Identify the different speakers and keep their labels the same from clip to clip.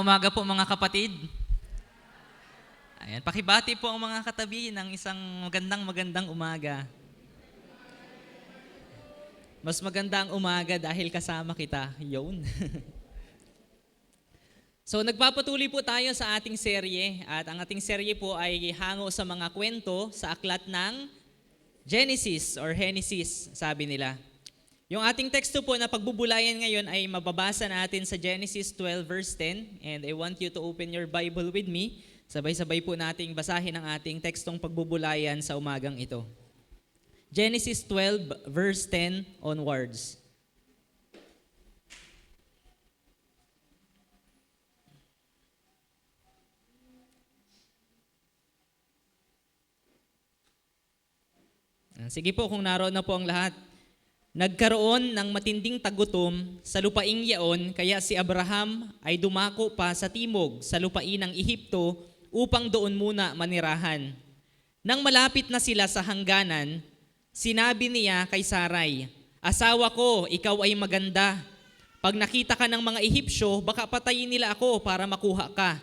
Speaker 1: Umaga po mga kapatid. Ayan, pakibati po ang mga katabi ng isang magandang umaga. Mas maganda ang umaga dahil kasama kita. Yun. So nagpapatuloy po tayo sa ating serye at ang ating serye po ay hango sa mga kwento sa aklat ng Genesis or Genesis, sabi nila. Yung ating teksto po na pagbubulayan ngayon ay mababasa natin sa Genesis 12 verse 10 and I want you to open your Bible with me. Sabay-sabay po nating basahin ang ating tekstong pagbubulayan sa umagang ito. Genesis 12 verse 10 onwards. Sige po kung naroon na po ang lahat. Nagkaroon ng matinding tagutom sa lupaing yaon, kaya si Abraham ay dumako pa sa timog sa lupain ng Ehipto upang doon muna manirahan. Nang malapit na sila sa hangganan, sinabi niya kay Sarai, "Asawa ko, ikaw ay maganda. Pag nakita ka ng mga Ehipsyo, baka patayin nila ako para makuha ka.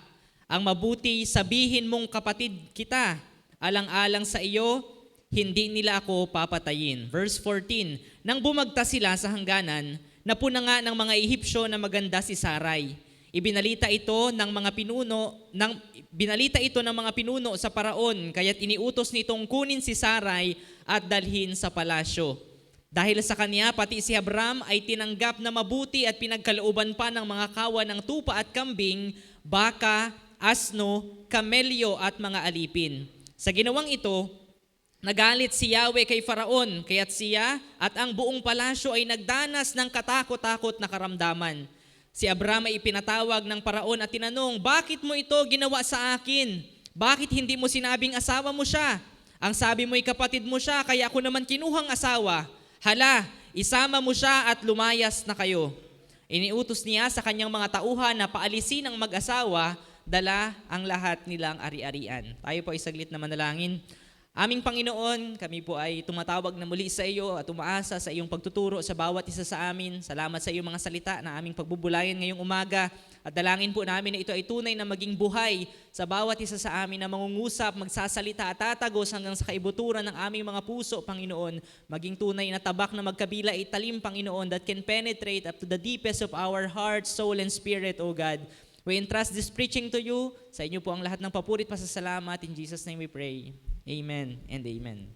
Speaker 1: Ang mabuti, sabihin mong kapatid kita, alang-alang sa iyo, hindi nila ako papatayin." Verse 14, nang bumagta sila sa hangganan, napuna nga ng mga Ehipsyo na maganda si Sarai. Binalita ito ng mga pinuno sa paraon, kaya't iniutos nitong kunin si Sarai at dalhin sa palasyo. Dahil sa kanya, pati si Abram ay tinanggap na mabuti at pinagkalooban pa ng mga kawan ng tupa at kambing, baka, asno, kamelyo at mga alipin. Sa ginawang ito, nagalit si Yahweh kay Faraon, kaya't siya at ang buong palasyo ay nagdanas ng katakot-takot na karamdaman. Si Abram ay ipinatawag ng Paraon at tinanong, "Bakit mo ito ginawa sa akin? Bakit hindi mo sinabing asawa mo siya? Ang sabi mo'y kapatid mo siya, kaya ako naman kinuhang asawa. Hala, isama mo siya at lumayas na kayo." Iniutos niya sa kanyang mga tauhan na paalisin ang mag-asawa, dala ang lahat nilang ari-arian. Tayo po ay saglit na manalangin. Aming Panginoon, kami po ay tumatawag na muli sa iyo at umaasa sa iyong pagtuturo sa bawat isa sa amin. Salamat sa iyong mga salita na aming pagbubulayan ngayong umaga. At dalangin po namin na ito ay tunay na maging buhay sa bawat isa sa amin na mangungusap, magsasalita at tatagos hanggang sa kaibuturan ng aming mga puso, Panginoon. Maging tunay na tabak na magkabila italim, Panginoon, that can penetrate up to the deepest of our heart, soul, and spirit, O God. We entrust this preaching to you. Sa inyo po ang lahat ng papurit pasasalamat. In Jesus' name we pray. Amen and amen.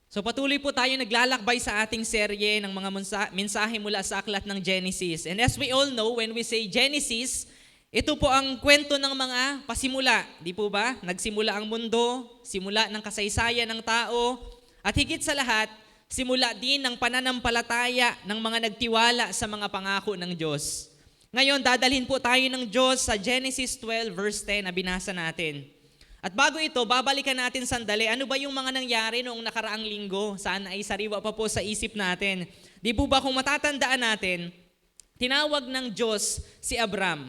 Speaker 1: So patuloy po tayo naglalakbay sa ating serye ng mga mensahe mula sa aklat ng Genesis. And as we all know, when we say Genesis, ito po ang kwento ng mga pasimula. Di po ba? Nagsimula ang mundo, simula ng kasaysayan ng tao, at higit sa lahat, simula din ng pananampalataya ng mga nagtiwala sa mga pangako ng Diyos. Ngayon, dadalhin po tayo ng Diyos sa Genesis 12 verse 10 na binasa natin. At bago ito, babalikan natin sandali, ano ba yung mga nangyari noong nakaraang linggo? Saan ay sariwa pa po sa isip natin? Di po ba kung matatandaan natin, tinawag ng Diyos si Abram.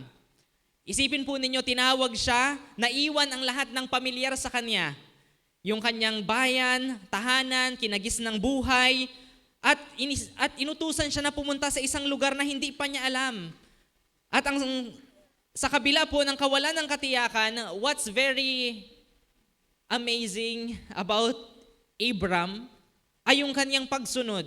Speaker 1: Isipin po ninyo, tinawag siya, naiwan ang lahat ng pamilyar sa kanya. Yung kanyang bayan, tahanan, kinagis ng buhay, at inutusan siya na pumunta sa isang lugar na hindi pa niya alam. At sa kabila po ng kawalan ng katiyakan, what's very amazing about Abram ay yung kanyang pagsunod.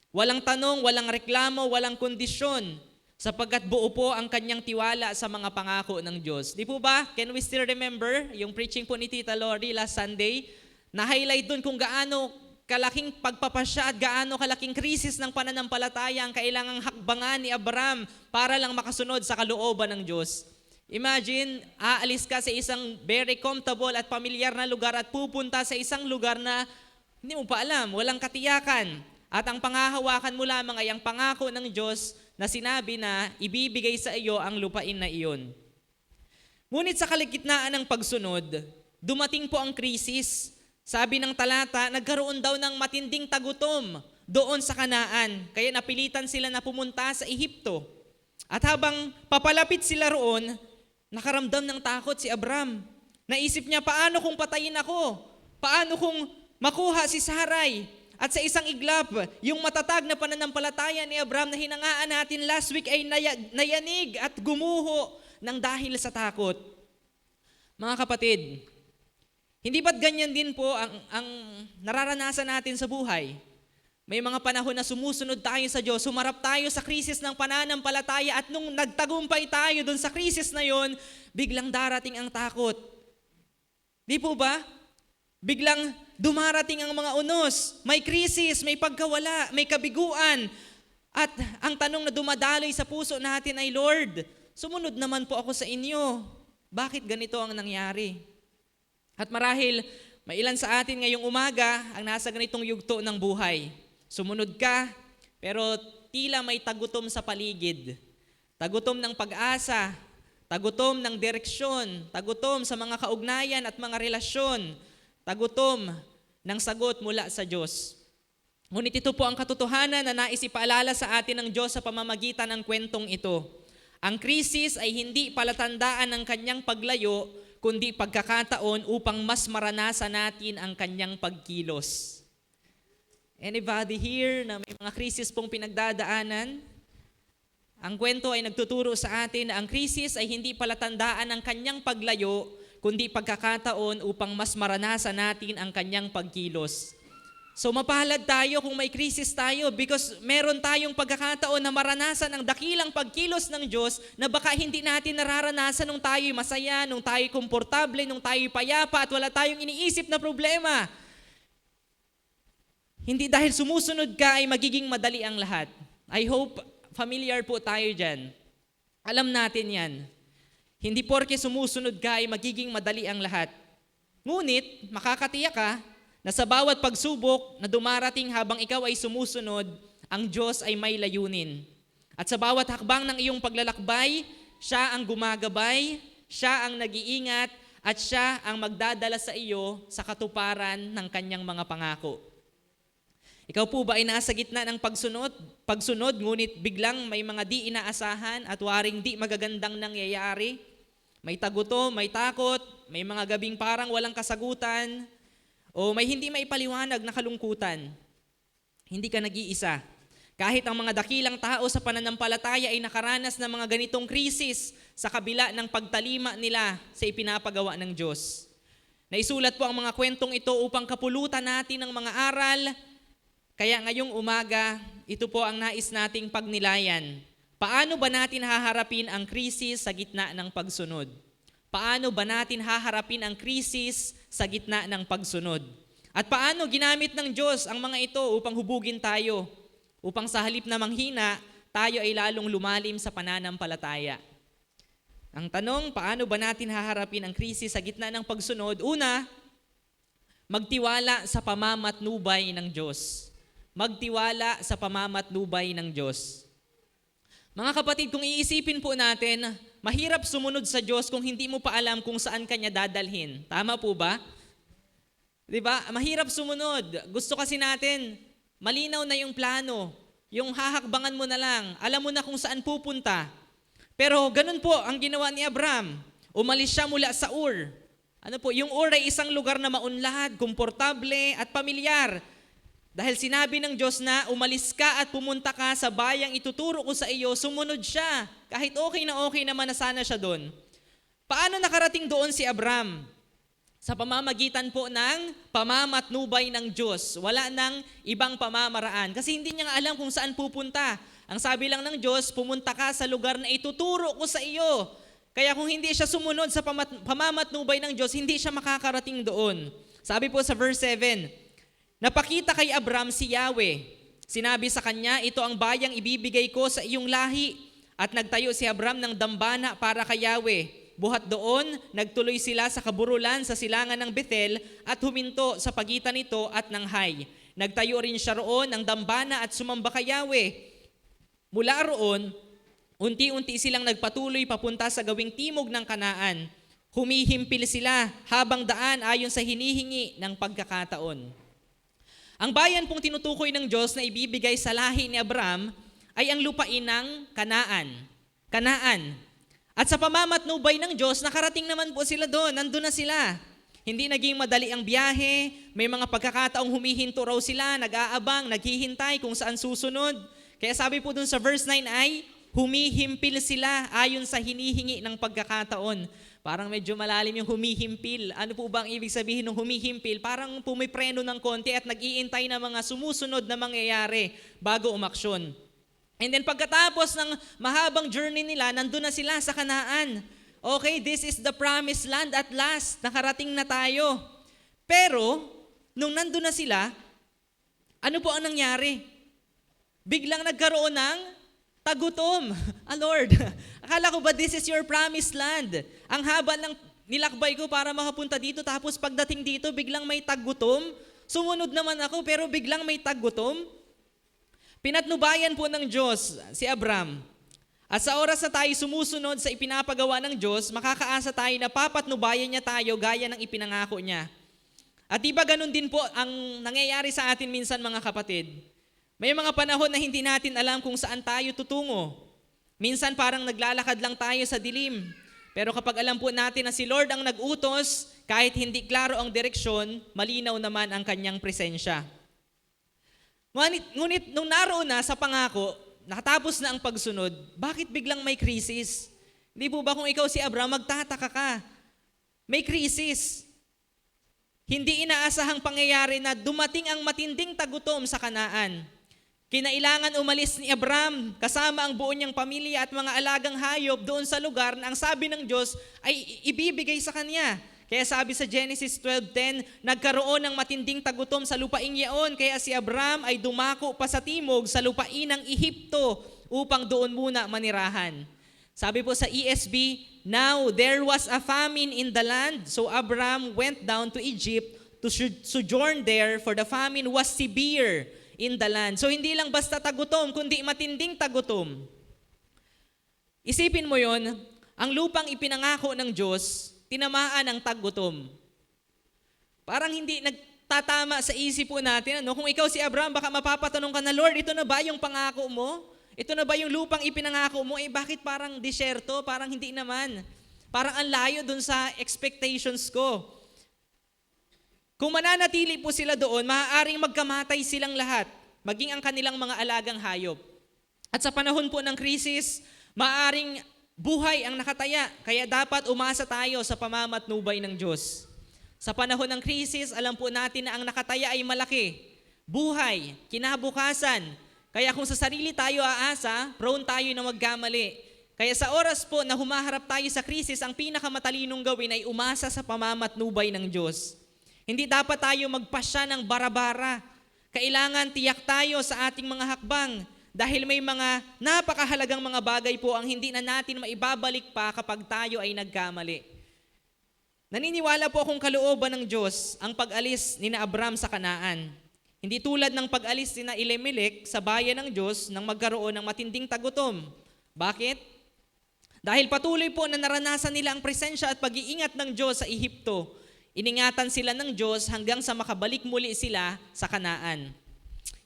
Speaker 1: Walang tanong, walang reklamo, walang kondisyon, sapagkat buo po ang kanyang tiwala sa mga pangako ng Diyos. Di po ba? Can we still remember yung preaching po ni Tita Lori last Sunday? Na-highlight dun kung gaano kalaking pagpapasya at gaano kalaking krisis ng pananampalataya ang kailangang hakbangan ni Abram para lang makasunod sa kalooban ng Diyos. Imagine, aalis ka sa isang very comfortable at pamilyar na lugar at pupunta sa isang lugar na hindi mo pa alam, walang katiyakan. At ang pangahawakan mo lamang ay ang pangako ng Diyos na sinabi na ibibigay sa iyo ang lupain na iyon. Ngunit sa kalagitnaan ng pagsunod, dumating po ang krisis. Sabi ng talata, nagkaroon daw ng matinding tagutom doon sa Kanaan. Kaya napilitan sila na pumunta sa Ehipto. At habang papalapit sila roon, nakaramdam ng takot si Abram. Naisip niya, paano kung patayin ako? Paano kung makuha si Sarai? At sa isang iglap, yung matatag na pananampalataya ni Abraham na hinangaan natin last week ay nayanig at gumuho ng dahil sa takot. Mga kapatid, hindi ba't ganyan din po ang nararanasan natin sa buhay? May mga panahon na sumusunod tayo sa Diyos, sumarap tayo sa krisis ng pananampalataya at nung nagtagumpay tayo dun sa krisis na yon, biglang darating ang takot. Di po ba? Biglang dumarating ang mga unos, may krisis, may pagkawala, may kabiguan. At ang tanong na dumadaloy sa puso natin ay, Lord, sumunod naman po ako sa inyo. Bakit ganito ang nangyari? At marahil, may ilan sa atin ngayong umaga ang nasa ganitong yugto ng buhay. Sumunod ka, pero tila may tagutom sa paligid. Tagutom ng pag-asa, tagutom ng direksyon, tagutom sa mga kaugnayan at mga relasyon, tagutom ng sagot mula sa Diyos. Ngunit ito po ang katotohanan na nais ipaalala sa atin ng Diyos sa pamamagitan ng kwentong ito. Ang krisis ay hindi palatandaan ng kanyang paglayo, kundi pagkakataon upang mas maranasan natin ang kanyang pagkilos. Anybody here na may mga krisis pong pinagdadaanan? Ang kwento ay nagtuturo sa atin na ang krisis ay hindi palatandaan ng kanyang paglayo, kundi pagkakataon upang mas maranasan natin ang kanyang pagkilos. So mapalad tayo kung may krisis tayo because meron tayong pagkakataon na maranasan ang dakilang pagkilos ng Diyos na baka hindi natin nararanasan nung tayo'y masaya, nung tayo'y komportable, nung tayo'y payapa at wala tayong iniisip na problema. Hindi dahil sumusunod ka ay magiging madali ang lahat. I hope familiar po tayo dyan. Alam natin yan. Hindi porke sumusunod ka ay magiging madali ang lahat. Ngunit, makakatiyak ka na sa bawat pagsubok na dumarating habang ikaw ay sumusunod, ang Diyos ay may layunin. At sa bawat hakbang ng iyong paglalakbay, siya ang gumagabay, siya ang nag-iingat, at siya ang magdadala sa iyo sa katuparan ng kanyang mga pangako. Ikaw po ba ay nasa gitna ng pagsunod, ngunit biglang may mga di inaasahan at waring di magagandang nangyayari? May tagutom, may takot, may mga gabing parang walang kasagutan, o may hindi maipaliwanag na kalungkutan. Hindi ka nag-iisa. Kahit ang mga dakilang tao sa pananampalataya ay nakaranas ng mga ganitong krisis sa kabila ng pagtalima nila sa ipinapagawa ng Diyos. Naisulat po ang mga kwentong ito upang kapulutan natin ng mga aral. Kaya ngayong umaga, ito po ang nais nating pagnilayan. Paano ba natin haharapin ang krisis sa gitna ng pagsunod? Paano ba natin haharapin ang krisis sa gitna ng pagsunod? At paano ginamit ng Diyos ang mga ito upang hubugin tayo? Upang sa halip na manghina, tayo ay lalong lumalim sa pananampalataya. Ang tanong, paano ba natin haharapin ang krisis sa gitna ng pagsunod? Una, magtiwala sa pamamatnubay ng Diyos. Magtiwala sa pamamatnubay ng Diyos. Mga kapatid, kung iisipin po natin, mahirap sumunod sa Diyos kung hindi mo pa alam kung saan kanya dadalhin. Tama po ba? Diba? Mahirap sumunod. Gusto kasi natin, malinaw na yung plano. Yung hahakbangan mo na lang. Alam mo na kung saan pupunta. Pero ganun po ang ginawa ni Abraham. Umalis siya mula sa Ur. Yung Ur ay isang lugar na maunlad, komportable at pamilyar. Dahil sinabi ng Diyos na umalis ka at pumunta ka sa bayang ituturo ko sa iyo, sumunod siya. Kahit okay naman na sana siya doon. Paano nakarating doon si Abraham? Sa pamamagitan po ng pamamatnubay ng Diyos. Wala nang ibang pamamaraan. Kasi hindi niya nga alam kung saan pupunta. Ang sabi lang ng Diyos, pumunta ka sa lugar na ituturo ko sa iyo. Kaya kung hindi siya sumunod sa pamamatnubay ng Diyos, hindi siya makakarating doon. Sabi po sa verse 7, napakita kay Abraham si Yahweh. Sinabi sa kanya, ito ang bayang ibibigay ko sa iyong lahi. At nagtayo si Abraham ng dambana para kay Yahweh. Buhat doon, nagtuloy sila sa kaburulan sa silangan ng Bethel at huminto sa pagitan nito at ng Hay. Nagtayo rin siya roon ng dambana at sumamba kay Yahweh. Mula roon, unti-unti silang nagpatuloy papunta sa gawing timog ng Kanaan. Humihimpil sila habang daan ayon sa hinihingi ng pagkakataon. Ang bayan pong tinutukoy ng Diyos na ibibigay sa lahi ni Abraham ay ang lupain ng Kanaan. At sa pamamatnubay ng Diyos, nakarating naman po sila doon, nandun na sila. hindi naging madali ang biyahe, may mga pagkakataong humihinto raw sila, nag-aabang, naghihintay kung saan susunod. Kaya sabi po dun sa verse 9 ay, humihimpil sila ayon sa hinihingi ng pagkakataon. Parang medyo malalim yung humihimpil. Ano po ba ang ibig sabihin ng humihimpil? Parang pumipreno ng konti at nag-iintay na mga sumusunod na mangyayari bago umaksyon. And then pagkatapos ng mahabang journey nila, nandun na sila sa Kanaan. Okay, this is the promised land at last. Nakarating na tayo. Pero, nung nandun na sila, ano po ang nangyari? Biglang nagkaroon ng tagutom. Lord, akala ko ba this is your promised land? Ang haba ng nilakbay ko para makapunta dito, tapos pagdating dito, biglang may tagutom. Sumunod naman ako, pero biglang may tagutom. Pinatnubayan po ng Diyos si Abram. At sa oras na tayo sumusunod sa ipinapagawa ng Diyos, makakaasa tayo na papatnubayan niya tayo gaya ng ipinangako niya. At di ba ganun din po ang nangyayari sa atin minsan mga kapatid? May mga panahon na hindi natin alam kung saan tayo tutungo. Minsan parang naglalakad lang tayo sa dilim. Pero kapag alam po natin na si Lord ang nag-utos, kahit hindi klaro ang direksyon, malinaw naman ang kanyang presensya. Ngunit nung naroon na sa pangako, nakatapos na ang pagsunod, bakit biglang may krisis? Hindi po ba kung ikaw si Abraham, magtataka ka? May krisis. Hindi inaasahang pangyayari na dumating ang matinding tagutom sa Kanaan. Kinailangan umalis ni Abraham kasama ang buo niyang pamilya at mga alagang hayop doon sa lugar na ang sabi ng Diyos ay ibibigay sa kanya. Kaya sabi sa Genesis 12:10, nagkaroon ng matinding tagutom sa lupaing yaon, kaya si Abraham ay dumako pa sa timog sa lupain ng Ehipto upang doon muna manirahan. Sabi po sa ESV, now there was a famine in the land, so Abraham went down to Egypt to sojourn there, for the famine was severe in the land. So hindi lang basta tagutom, kundi matinding tagutom. Isipin mo yon, ang lupang ipinangako ng Diyos, tinamaan ng tagutom. Parang hindi nagtatama sa isip po natin. Ano? Kung ikaw si Abraham, baka mapapatanong ka na, Lord, ito na ba yung pangako mo? Ito na ba yung lupang ipinangako mo? Bakit parang disyerto? Parang hindi naman. Parang ang layo dun sa expectations ko. Kung mananatili po sila doon, maaaring magkamatay silang lahat, maging ang kanilang mga alagang hayop. At sa panahon po ng krisis, maaaring buhay ang nakataya, kaya dapat umasa tayo sa pamamatnubay ng Diyos. Sa panahon ng krisis, alam po natin na ang nakataya ay malaki. Buhay, kinabukasan. Kaya kung sa sarili tayo aasa, prone tayo na magkamali. Kaya sa oras po na humaharap tayo sa krisis, ang pinakamatalinong gawin ay umasa sa pamamatnubay ng Diyos. Hindi dapat tayo magpasya ng bara-bara. Kailangan tiyak tayo sa ating mga hakbang. Dahil may mga napakahalagang mga bagay po ang hindi na natin maibabalik pa kapag tayo ay nagkamali. Naniniwala po akong kalooban ng Diyos ang pag-alis ni na Abram sa Kanaan. Hindi tulad ng pag-alis ni na Elimelech sa bayan ng Diyos nang magkaroon ng matinding tagutom. Bakit? Dahil patuloy po na naranasan nila ang presensya at pag-iingat ng Diyos sa Ehipto. Iningatan sila ng Diyos hanggang sa makabalik muli sila sa Kanaan.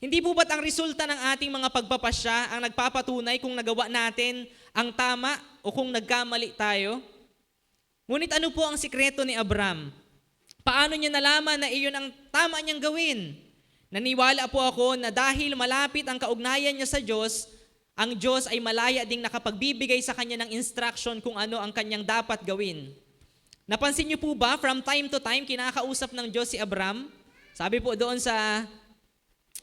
Speaker 1: Hindi po ba't ang resulta ng ating mga pagpapasya ang nagpapatunay kung nagawa natin ang tama o kung nagkamali tayo? Ngunit ano po ang sikreto ni Abram? Paano niya nalaman na iyon ang tama niyang gawin? Naniwala po ako na dahil malapit ang kaugnayan niya sa Diyos, ang Diyos ay malaya ding nakapagbibigay sa kanya ng instruction kung ano ang kanyang dapat gawin. Napansin niyo po ba, from time to time, kinakausap ng Diyos si Abram? Sabi po doon sa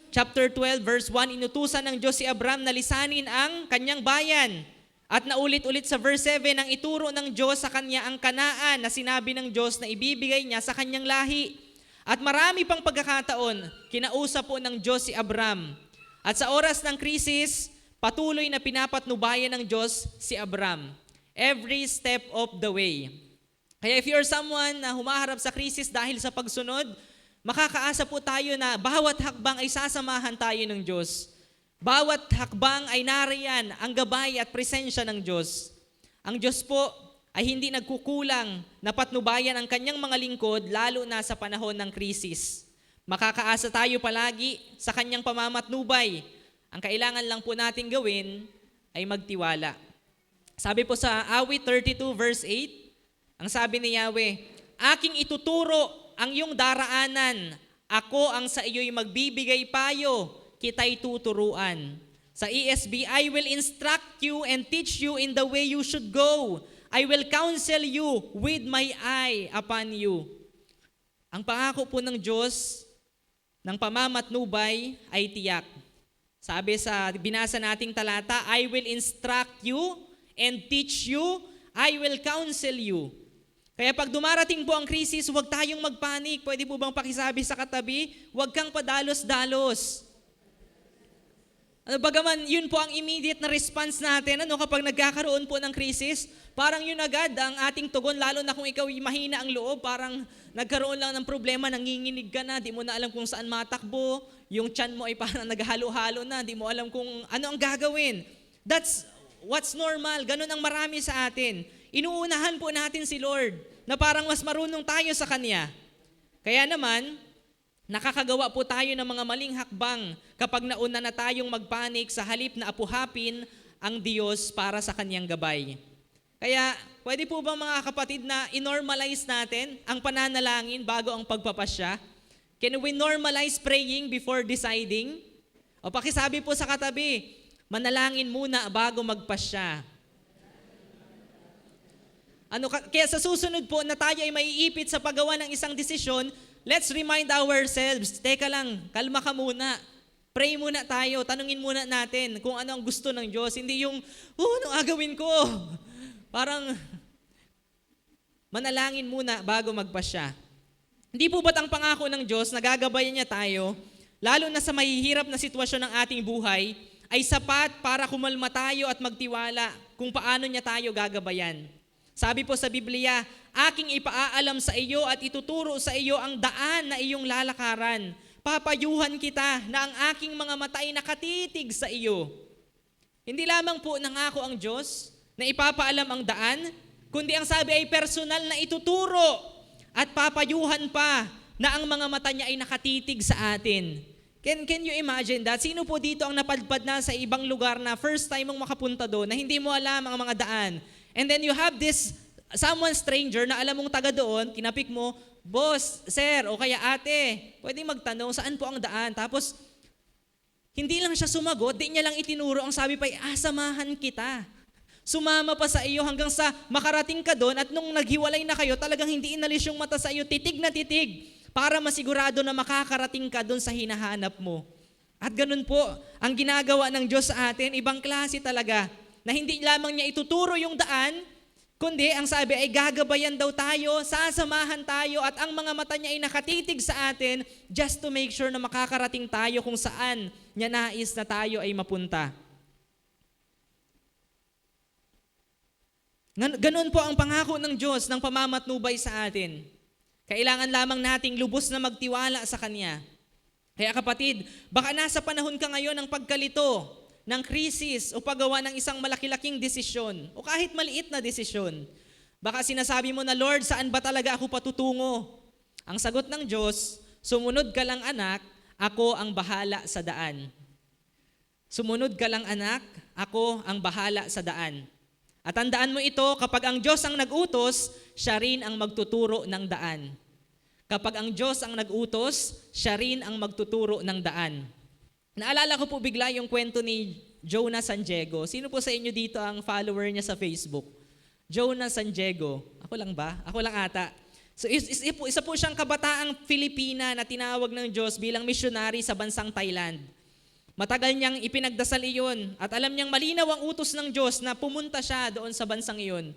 Speaker 1: Chapter 12, verse 1, inutusan ng Diyos si Abram na lisanin ang kanyang bayan. At naulit-ulit sa verse 7, nang ituro ng Diyos sa kanya ang Kanaan na sinabi ng Diyos na ibibigay niya sa kanyang lahi. At marami pang pagkakataon, kinausap po ng Diyos si Abram. At sa oras ng krisis, patuloy na pinapatnubayan ng Diyos si Abram. Every step of the way. Kaya if you're someone na humaharap sa krisis dahil sa pagsunod, makakaasa po tayo na bawat hakbang ay sasamahan tayo ng Diyos. Bawat hakbang ay nariyan ang gabay at presensya ng Diyos. Ang Diyos po ay hindi nagkukulang na patnubayan ang kanyang mga lingkod lalo na sa panahon ng krisis. Makakaasa tayo palagi sa kanyang pamamatnubay. Ang kailangan lang po natin gawin ay magtiwala. Sabi po sa Awit 32 verse 8, ang sabi ni Yahweh, aking ituturo ang iyong daraanan. Ako ang sa iyo'y magbibigay payo, kita'y tuturuan. Sa ESV, I will instruct you and teach you in the way you should go. I will counsel you with my eye upon you. Ang pangako po ng Diyos ng pamamatnubay ay tiyak. Sabi sa binasa nating talata, I will instruct you and teach you, I will counsel you. Kaya pag dumarating po ang krisis, huwag tayong magpanik. Pwede po bang pakisabi sa katabi, huwag kang padalos-dalos. Bagaman yun po ang immediate na response natin kapag nagkakaroon po ng krisis, parang yun agad ang ating tugon, lalo na kung ikaw mahina ang loob, parang nagkaroon lang ng problema, nanginginig ka na, di mo na alam kung saan matakbo, yung tiyan mo ay parang naghalo-halo na, di mo alam kung ano ang gagawin. That's what's normal, ganun ang marami sa atin. Inuunahan po natin si Lord na parang mas marunong tayo sa Kanya. Kaya naman, nakakagawa po tayo ng mga maling hakbang kapag nauna na tayong magpanik sa halip na apuhapin ang Diyos para sa Kanyang gabay. Kaya pwede po ba mga kapatid na inormalize natin ang pananalangin bago ang pagpapasya? Can we normalize praying before deciding? O pakisabi po sa katabi, manalangin muna bago magpasya. Kaya sa susunod po na tayo ay maiipit sa paggawa ng isang desisyon, let's remind ourselves, teka lang, kalma ka muna. Pray muna tayo, tanungin muna natin kung ano ang gusto ng Diyos. Hindi yung, anong agawin ko? Parang, manalangin muna bago magpasya. Hindi po ba't ang pangako ng Diyos na gagabayan niya tayo, lalo na sa mahihirap na sitwasyon ng ating buhay, ay sapat para kumalma tayo at magtiwala kung paano niya tayo gagabayan. Sabi po sa Biblia, aking ipaaalam sa iyo at ituturo sa iyo ang daan na iyong lalakaran. Papayuhan kita na ang aking mga mata ay nakatitig sa iyo. Hindi lamang po nangako ang Diyos na ipapaalam ang daan, kundi ang sabi ay personal na ituturo at papayuhan pa na ang mga mata niya ay nakatitig sa atin. Can you imagine that? Sino po dito ang napadpad na sa ibang lugar na first time mong makapunta doon, na hindi mo alam ang mga daan? And then you have this someone stranger na alam mong taga doon, kinapik mo, boss, sir, o kaya ate, pwede magtanong saan po ang daan. Tapos, hindi lang siya sumagot, di niya lang itinuro, ang sabi pa, samahan kita. Sumama pa sa iyo hanggang sa makarating ka doon at nung naghiwalay na kayo, talagang hindi inalis yung mata sa iyo, titig na titig, para masigurado na makakarating ka doon sa hinahanap mo. At ganun po, ang ginagawa ng Diyos sa atin, ibang klase talaga, na hindi lamang niya ituturo yung daan, kundi ang sabi ay gagabayan daw tayo, sasamahan tayo, at ang mga mata niya ay nakatitig sa atin just to make sure na makakarating tayo kung saan niya nais na tayo ay mapunta. Ganun po ang pangako ng Diyos ng pamamatnubay sa atin. Kailangan lamang nating lubos na magtiwala sa Kanya. Kaya kapatid, baka nasa panahon ka ngayon ng pagkalito, ng krisis o paggawa ng isang malaki-laking desisyon o kahit maliit na desisyon. Baka sinasabi mo na, Lord, saan ba talaga ako patutungo? Ang sagot ng Diyos, sumunod ka lang anak, ako ang bahala sa daan. Sumunod ka lang anak, ako ang bahala sa daan. At tandaan mo ito, kapag ang Diyos ang nag-utos, siya rin ang magtuturo ng daan. Kapag ang Diyos ang nag-utos, siya rin ang magtuturo ng daan. Naalala ko po bigla yung kwento ni Jonah San Diego. Sino po sa inyo dito ang follower niya sa Facebook? Jonah San Diego. Ako lang ba? Ako lang ata. So isa po siyang kabataang Filipina na tinawag ng Diyos bilang missionary sa bansang Thailand. Matagal niyang ipinagdasal iyon at alam niyang malinaw ang utos ng Diyos na pumunta siya doon sa bansang iyon.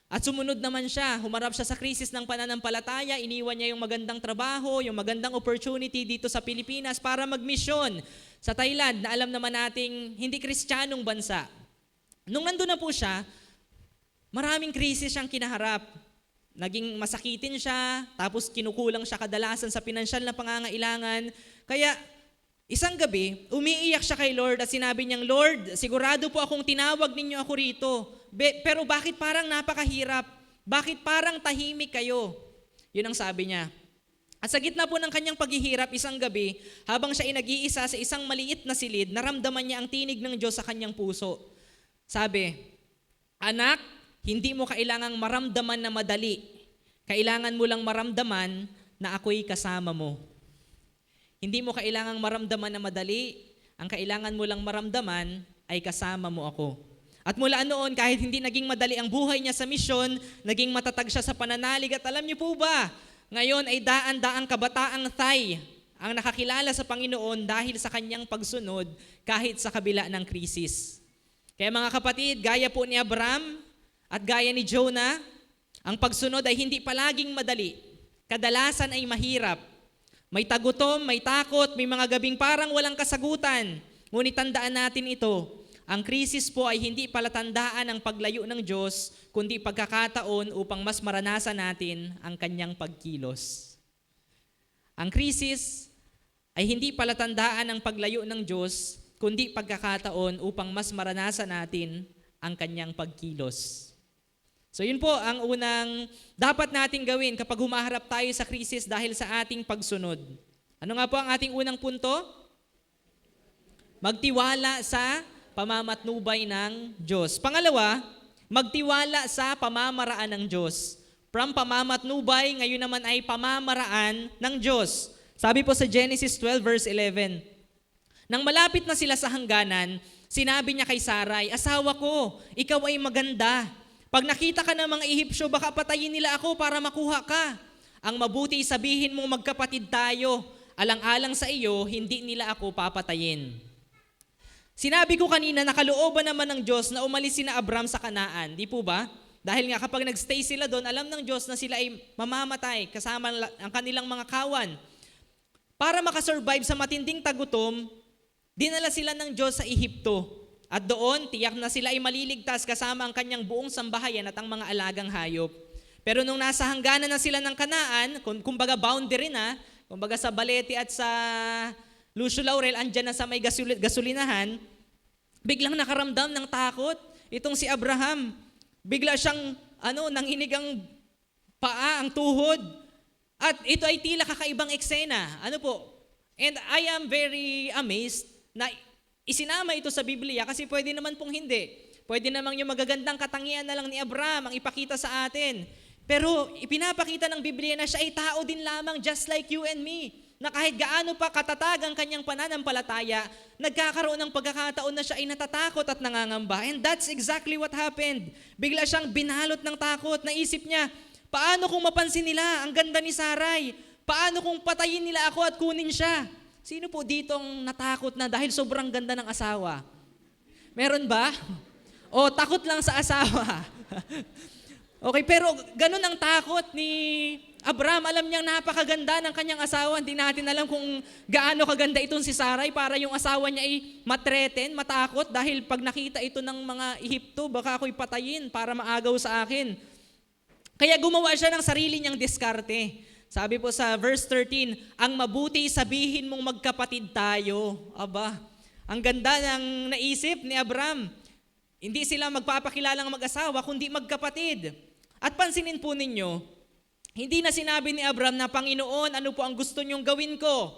Speaker 1: At sumunod naman siya, humarap siya sa krisis ng pananampalataya, iniwan niya yung magandang trabaho, yung magandang opportunity dito sa Pilipinas para magmisyon sa Thailand na alam naman nating hindi kristyanong bansa. Nung nandun na po siya, maraming krisis siyang kinaharap. Naging masakitin siya, tapos kinukulang siya kadalasan sa pinansyal na pangangailangan. Kaya isang gabi, umiiyak siya kay Lord at sinabi niyang, Lord, sigurado po akong tinawag ninyo ako rito. Pero bakit parang napakahirap? Bakit parang tahimik kayo? Yun ang sabi niya. At sa gitna po ng kanyang paghihirap isang gabi, habang siya ay nag-iisa sa isang maliit na silid, naramdaman niya ang tinig ng Diyos sa kanyang puso. Sabi, anak, hindi mo kailangang maramdaman na madali. Kailangan mo lang maramdaman na ako'y kasama mo. Hindi mo kailangang maramdaman na madali. Ang kailangan mo lang maramdaman ay kasama mo ako. At mula noon, kahit hindi naging madali ang buhay niya sa misyon, naging matatag siya sa pananalig. At alam niyo po ba, ngayon ay daan-daang kabataang Thai ang nakakilala sa Panginoon dahil sa kanyang pagsunod kahit sa kabila ng krisis. Kaya mga kapatid, gaya po ni Abraham at gaya ni Jonah, ang pagsunod ay hindi palaging madali. Kadalasan ay mahirap. May tagutom, may takot, may mga gabing parang walang kasagutan. Ngunit tandaan natin ito, ang krisis po ay hindi palatandaan ng paglayo ng Diyos, kundi pagkakataon upang mas maranasan natin ang kanyang pagkilos. Ang krisis ay hindi palatandaan ng paglayo ng Diyos, kundi pagkakataon upang mas maranasan natin ang kanyang pagkilos. So yun po ang unang dapat nating gawin kapag humaharap tayo sa krisis dahil sa ating pagsunod. Ano nga po ang ating unang punto? Magtiwala sa pamamatnubay ng Diyos. Pangalawa, magtiwala sa pamamaraan ng Diyos. From pamamatnubay, ngayon naman ay pamamaraan ng Diyos. Sabi po sa Genesis 12 verse 11, nang malapit na sila sa hangganan, sinabi niya kay Sarai, asawa ko, ikaw ay maganda. Pag nakita ka ng mga Ehipsyo, baka patayin nila ako para makuha ka. Ang mabuti sabihin mong magkapatid tayo. Alang-alang sa iyo, hindi nila ako papatayin. Sinabi ko kanina, nakalooban naman ng Diyos na umalis sina Abram sa Kanaan. Di po ba? Dahil nga kapag nagstay sila doon, alam ng Diyos na sila ay mamamatay kasama ang kanilang mga kawan. Para makasurvive sa matinding tagutom, dinala sila ng Diyos sa Ehipto. At doon, tiyak na sila ay maliligtas kasama ang kanyang buong sambahayan at ang mga alagang hayop. Pero nung nasa hangganan na sila ng Kanaan, kumbaga boundary na, kumbaga sa Balete at sa Lucio Laurel, andyan na sa may gasolinahan, biglang nakaramdam ng takot. Itong si Abraham, bigla siyang nanginig ang paa, ang tuhod. At ito ay tila kakaibang eksena. Ano po? And I am very amazed na isinama ito sa Biblia kasi pwede naman pong hindi. Pwede namang yung magagandang katangian na lang ni Abraham ang ipakita sa atin. Pero ipinapakita ng Biblia na siya ay tao din lamang just like you and me. Na kahit gaano pa katatag ang kanyang pananampalataya, nagkakaroon ng pagkakataon na siya ay natatakot at nangangamba. And that's exactly what happened. Bigla siyang binalot ng takot. Naisip niya, paano kung mapansin nila ang ganda ni Sarai? Paano kung patayin nila ako at kunin siya? Sino po ditong natakot na dahil sobrang ganda ng asawa? Meron ba? O takot lang sa asawa? Okay, pero ganun ang takot ni Abraham. Alam niyang napakaganda ng kanyang asawa. Hindi natin alam kung gaano kaganda itong si Sarai para yung asawa niya ay matreten, matakot dahil pag nakita ito ng mga Ehipto, baka ako'y patayin para maagaw sa akin. Kaya gumawa siya ng sarili niyang diskarte. Sabi po sa verse 13, ang mabuti sabihin mong magkapatid tayo. Aba, ang ganda ng naisip ni Abraham. Hindi sila magpapakilalang mag-asawa, kundi magkapatid. At pansinin po ninyo, hindi na sinabi ni Abraham na, Panginoon, ano po ang gusto niyong gawin ko?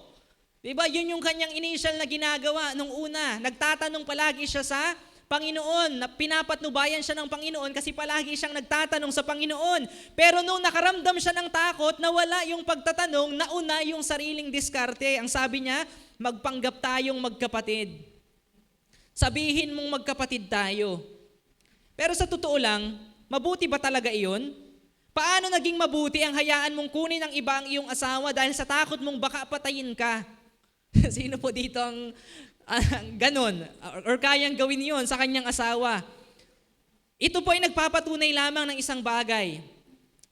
Speaker 1: Diba? Yun yung kanyang initial na ginagawa nung una. Nagtatanong palagi siya sa Panginoon, na pinapatnubayan siya ng Panginoon kasi palagi siyang nagtatanong sa Panginoon. Pero nung nakaramdam siya ng takot, nawala yung pagtatanong, nauna yung sariling diskarte. Ang sabi niya, magpanggap tayong magkapatid. Sabihin mong magkapatid tayo. Pero sa totoo lang, mabuti ba talaga iyon? Paano naging mabuti ang hayaan mong kunin ng iba ang iyong asawa dahil sa takot mong baka patayin ka? Sino po dito ang ganon, or kayang gawin yon sa kanyang asawa? Ito po ay nagpapatunay lamang ng isang bagay.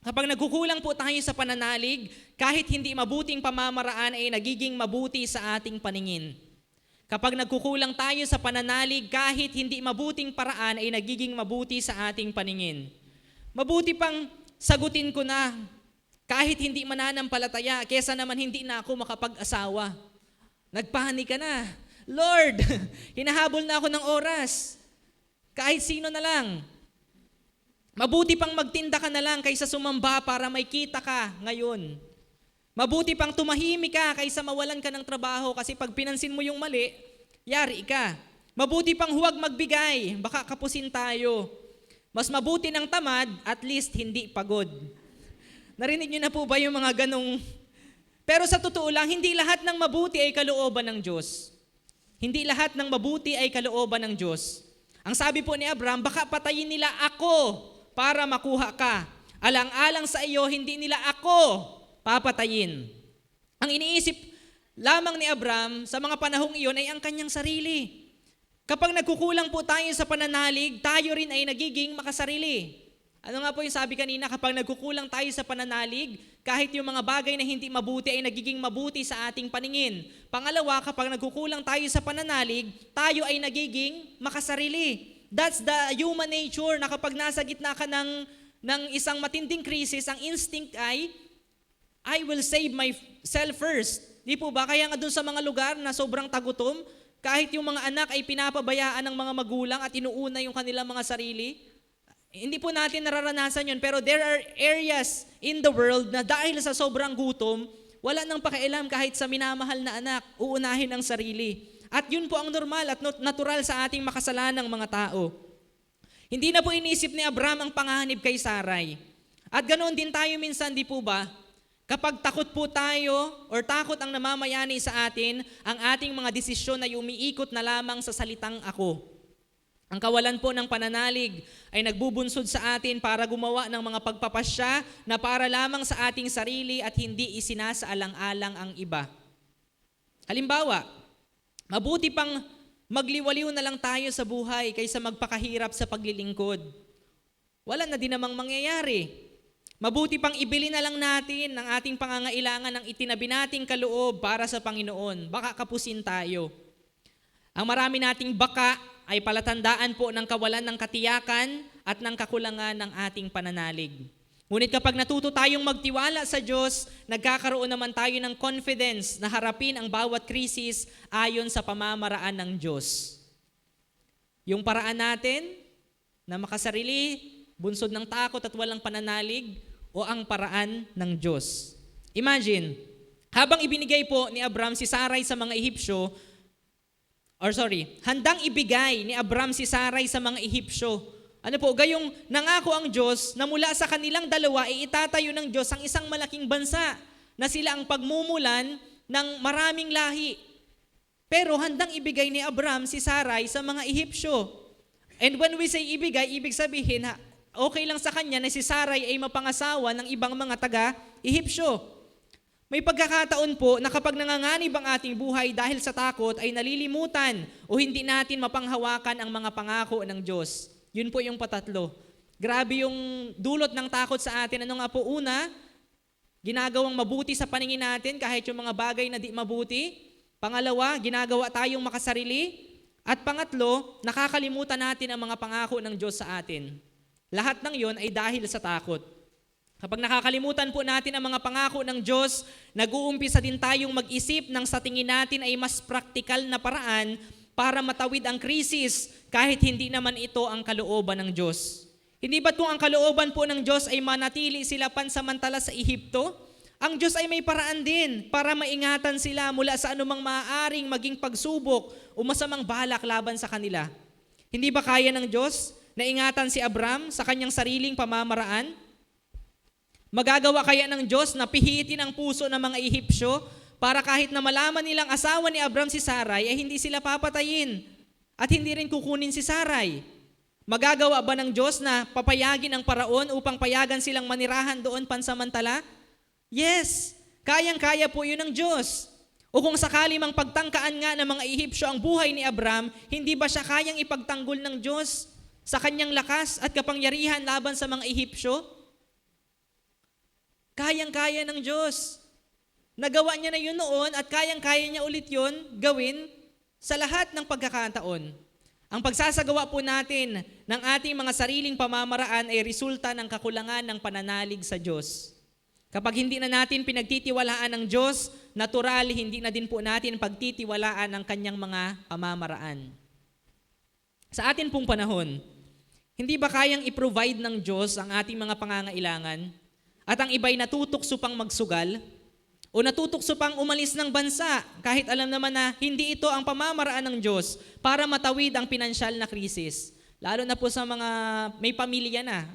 Speaker 1: Kapag nagkukulang po tayo sa pananalig, kahit hindi mabuting pamamaraan ay nagiging mabuti sa ating paningin. Kapag nagkukulang tayo sa pananalig, kahit hindi mabuting paraan ay nagiging mabuti sa ating paningin. Mabuti pang sagutin ko na kahit hindi mananampalataya, kesa naman hindi na ako makapag-asawa. Nagpanik ka na. Lord, hinahabol na ako ng oras. Kahit sino na lang. Mabuti pang magtinda ka na lang kaysa sumamba para may kita ka ngayon. Mabuti pang tumahimik ka kaysa mawalan ka ng trabaho kasi pag pinansin mo yung mali, yari ka. Mabuti pang huwag magbigay, baka kapusin tayo. Mas mabuti ng tamad, at least hindi pagod. Narinig niyo na po ba yung mga ganong... Pero sa totoo lang, hindi lahat ng mabuti ay kalooban ng Diyos. Hindi lahat ng mabuti ay kalooban ng Diyos. Ang sabi po ni Abraham, baka patayin nila ako para makuha ka. Alang-alang sa iyo, hindi nila ako papatayin. Ang iniisip lamang ni Abraham sa mga panahong iyon ay ang kanyang sarili. Kapag nagkukulang po tayo sa pananalig, tayo rin ay nagiging makasarili. Ano nga po yung sabi kanina, kapag nagkukulang tayo sa pananalig, kahit yung mga bagay na hindi mabuti ay nagiging mabuti sa ating paningin. Pangalawa, kapag nagkukulang tayo sa pananalig, tayo ay nagiging makasarili. That's the human nature na kapag nasa gitna ka ng isang matinding krisis, ang instinct ay, I will save myself first. Di po ba? Kaya nga dun sa mga lugar na sobrang tagutom, kahit yung mga anak ay pinapabayaan ng mga magulang at inuuna yung kanilang mga sarili, hindi po natin nararanasan yun, pero there are areas in the world na dahil sa sobrang gutom, wala nang pakialam kahit sa minamahal na anak, uunahin ang sarili. At yun po ang normal at natural sa ating makasalanang mga tao. Hindi na po inisip ni Abraham ang panganib kay Sarai. At ganoon din tayo minsan, di po ba? Kapag takot po tayo or takot ang namamayani sa atin, ang ating mga desisyon ay umiikot na lamang sa salitang ako. Ang kawalan po ng pananalig ay nagbubunsod sa atin para gumawa ng mga pagpapasya na para lamang sa ating sarili at hindi isinasaalang-alang ang iba. Halimbawa, mabuti pang magliwaliw na lang tayo sa buhay kaysa magpakahirap sa paglilingkod. Wala na din namang mangyayari. Mabuti pang ibili na lang natin ang ating pangangailangan ng itinabi nating kaloob para sa Panginoon. Baka kapusin tayo. Ang marami nating baka ay palatandaan po ng kawalan ng katiyakan at ng kakulangan ng ating pananalig. Ngunit kapag natuto tayong magtiwala sa Diyos, nagkakaroon naman tayo ng confidence na harapin ang bawat krisis ayon sa pamamaraan ng Diyos. Yung paraan natin na makasarili, bunsod ng takot at walang pananalig, o ang paraan ng Diyos. Imagine, habang ibinigay po ni Abraham si Sarai sa mga handang ibigay ni Abraham si Sarai sa mga Ehipsyo. Gayong nangako ang Diyos na mula sa kanilang dalawa ay itatayo ng Diyos ang isang malaking bansa na sila ang pagmumulan ng maraming lahi. Pero handang ibigay ni Abraham si Sarai sa mga Ehipsyo. And when we say ibigay, ibig sabihin, okay lang sa kanya na si Sarai ay mapangasawa ng ibang mga taga-Ehipsyo. May pagkakataon po na kapag nanganganib ang ating buhay dahil sa takot ay nalilimutan o hindi natin mapanghawakan ang mga pangako ng Diyos. Yun po yung patatlo. Grabe yung dulot ng takot sa atin. Ano nga po? Una, ginagawang mabuti sa paningin natin kahit yung mga bagay na di mabuti. Pangalawa, ginagawa tayong makasarili. At pangatlo, nakakalimutan natin ang mga pangako ng Diyos sa atin. Lahat ng yon ay dahil sa takot. Kapag nakakalimutan po natin ang mga pangako ng Diyos, nag-uumpisa din tayong mag-isip ng sa tingin natin ay mas praktikal na paraan para matawid ang krisis kahit hindi naman ito ang kalooban ng Diyos. Hindi ba't kung ang kalooban po ng Diyos ay manatili sila pansamantala sa Ehipto? Ang Diyos ay may paraan din para maingatan sila mula sa anumang maaaring maging pagsubok o masamang balak laban sa kanila. Hindi ba kaya ng Diyos na ingatan si Abraham sa kanyang sariling pamamaraan? Magagawa kaya ng Diyos na pihitin ang puso ng mga Ehipsyo para kahit na malaman nilang asawa ni Abraham si Sarai ay hindi sila papatayin at hindi rin kukunin si Sarai? Magagawa ba ng Diyos na papayagin ang paraon upang payagan silang manirahan doon pansamantala? Yes, kayang-kaya po yun ng Diyos. O kung sakali mang pagtangkaan nga ng mga Ehipsyo ang buhay ni Abraham, hindi ba siya kayang ipagtanggol ng Diyos sa kanyang lakas at kapangyarihan laban sa mga Ehipsyo? Kayang-kaya ng Diyos. Nagawa niya na yun noon at kayang-kaya niya ulit yun gawin sa lahat ng pagkakataon. Ang pagsasagawa po natin ng ating mga sariling pamamaraan ay resulta ng kakulangan ng pananalig sa Diyos. Kapag hindi na natin pinagtitiwalaan ng Diyos, natural, hindi na din po natin pagtitiwalaan ang kanyang mga pamamaraan. Sa atin pong panahon, hindi ba kayang i-provide ng Diyos ang ating mga pangangailangan? At ang iba'y natutokso pang magsugal o natutokso pang umalis ng bansa kahit alam naman na hindi ito ang pamamaraan ng Diyos para matawid ang pinansyal na krisis. Lalo na po sa mga may pamilya na,